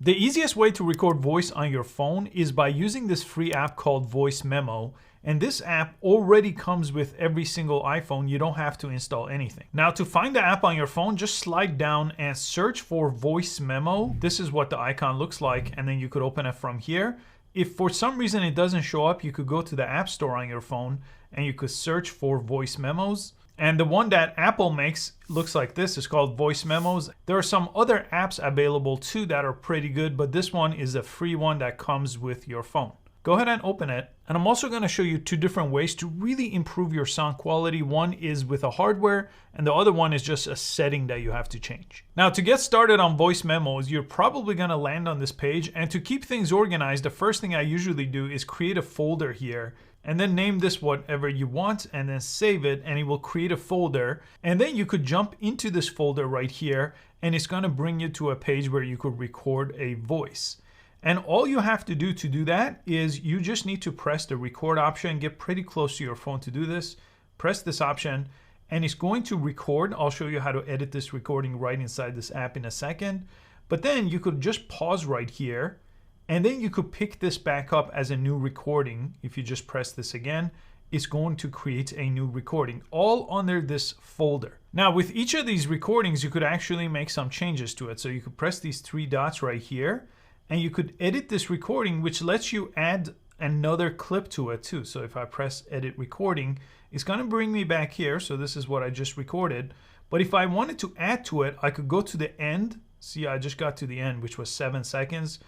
The easiest way to record voice on your phone is by using this free app called Voice Memo. And this app already comes with every single iPhone. You don't have to install anything. Now to find the app on your phone, just slide down and search for Voice Memo. This is what the icon looks like, and then you could open it from here. If for some reason it doesn't show up, you could go to the App Store on your phone and you could search for Voice Memos. And the one that Apple makes looks like this. It's called Voice Memos. There are some other apps available too that are pretty good, but this one is a free one that comes with your phone. Go ahead and open it. And I'm also going to show you two different ways to really improve your sound quality. One is with a hardware, and the other one is just a setting that you have to change. Now to get started on Voice Memos, you're probably going to land on this page. And to keep things organized, the first thing I usually do is create a folder here. And then name this whatever you want and then save it, and it will create a folder. And then you could jump into this folder right here, and it's going to bring you to a page where you could record a voice. And all you have to do that is you just need to press the record option, get pretty close to your phone to do this. Press this option and it's going to record. I'll show you how to edit this recording right inside this app in a second. But then you could just pause right here, and then you could pick this back up as a new recording. If you just press this again, it's going to create a new recording all under this folder. Now with each of these recordings, you could actually make some changes to it. So you could press these three dots right here, and you could edit this recording, which lets you add another clip to it too. So if I press edit recording, it's going to bring me back here. So this is what I just recorded. But if I wanted to add to it, I could go to the end. See, I just got to the end, which was 7 seconds.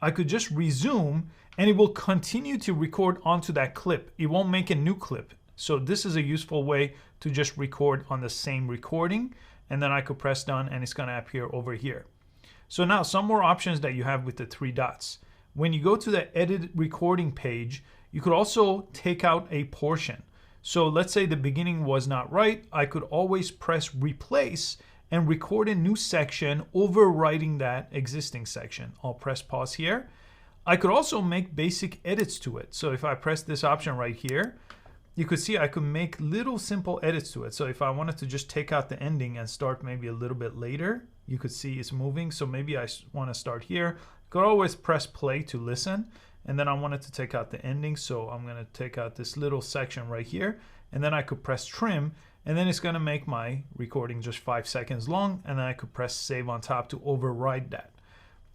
I could just resume and it will continue to record onto that clip. It won't make a new clip. So this is a useful way to just record on the same recording. And then I could press done and it's going to appear over here. So now some more options that you have with the three dots. When you go to the edit recording page, you could also take out a portion. So let's say the beginning was not right. I could always press replace and record a new section overwriting that existing section. I'll press pause here. I could also make basic edits to it. So if I press this option right here, you could see I could make little simple edits to it. So if I wanted to just take out the ending and start maybe a little bit later, you could see it's moving. So maybe I want to start here. I could always press play to listen. And then I wanted to take out the ending. So I'm going to take out this little section right here. And then I could press trim. And then it's going to make my recording just 5 seconds long. And then I could press save on top to override that.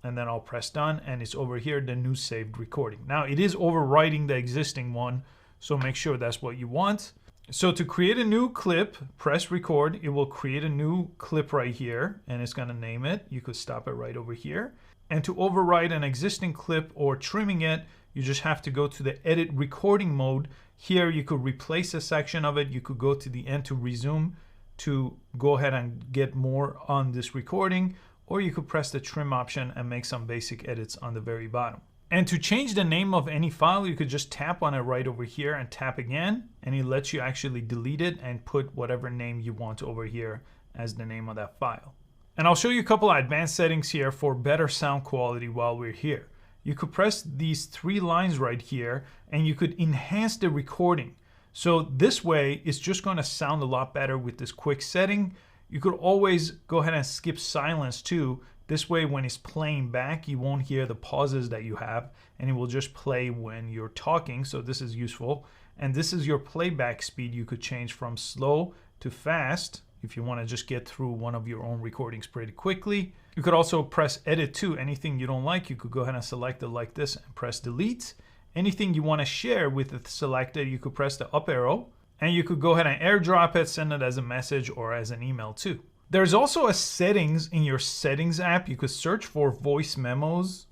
And then I'll press done. And it's over here, the new saved recording. Now it is overwriting the existing one. So make sure that's what you want. So to create a new clip, press record. It will create a new clip right here and it's going to name it. You could stop it right over here. And to override an existing clip or trimming it, you just have to go to the edit recording mode. Here you could replace a section of it. You could go to the end to resume to go ahead and get more on this recording, or you could press the trim option and make some basic edits on the very bottom. And to change the name of any file, you could just tap on it right over here and tap again, and it lets you actually delete it and put whatever name you want over here as the name of that file. And I'll show you a couple of advanced settings here for better sound quality while we're here. You could press these three lines right here and you could enhance the recording. So this way, it's just going to sound a lot better with this quick setting. You could always go ahead and skip silence too. This way, when it's playing back, you won't hear the pauses that you have, and it will just play when you're talking. So this is useful. And this is your playback speed. You could change from slow to fast if you want to just get through one of your own recordings pretty quickly. You could also press edit too. Anything you don't like, you could go ahead and select it like this and press delete. Anything you want to share with it selected, you could press the up arrow, and you could go ahead and airdrop it, send it as a message or as an email too. There's also a settings in your settings app. You could search for voice memos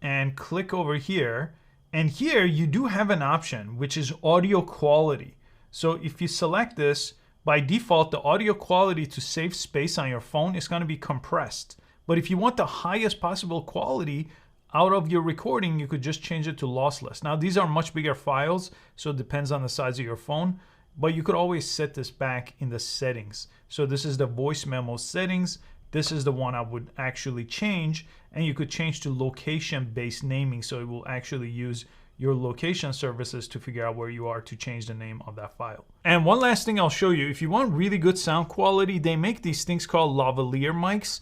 and click over here. And here you do have an option, which is audio quality. So if you select this, by default, the audio quality to save space on your phone is going to be compressed. But if you want the highest possible quality out of your recording, you could just change it to lossless. Now, these are much bigger files, so it depends on the size of your phone. But you could always set this back in the settings. So this is the voice memo settings. This is the one I would actually change. And you could change to location-based naming. So it will actually use your location services to figure out where you are to change the name of that file. And one last thing I'll show you. If you want really good sound quality, they make these things called lavalier mics.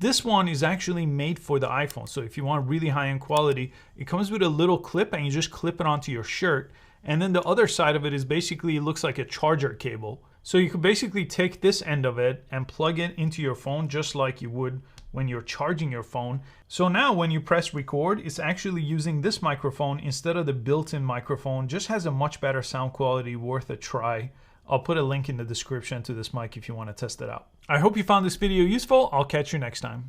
This one is actually made for the iPhone. So if you want really high-end quality, it comes with a little clip and you just clip it onto your shirt. And then the other side of it is basically, it looks like a charger cable. So you could basically take this end of it and plug it into your phone just like you would when you're charging your phone. So now when you press record, it's actually using this microphone instead of the built-in microphone. Just has a much better sound quality, worth a try. I'll put a link in the description to this mic if you want to test it out. I hope you found this video useful. I'll catch you next time.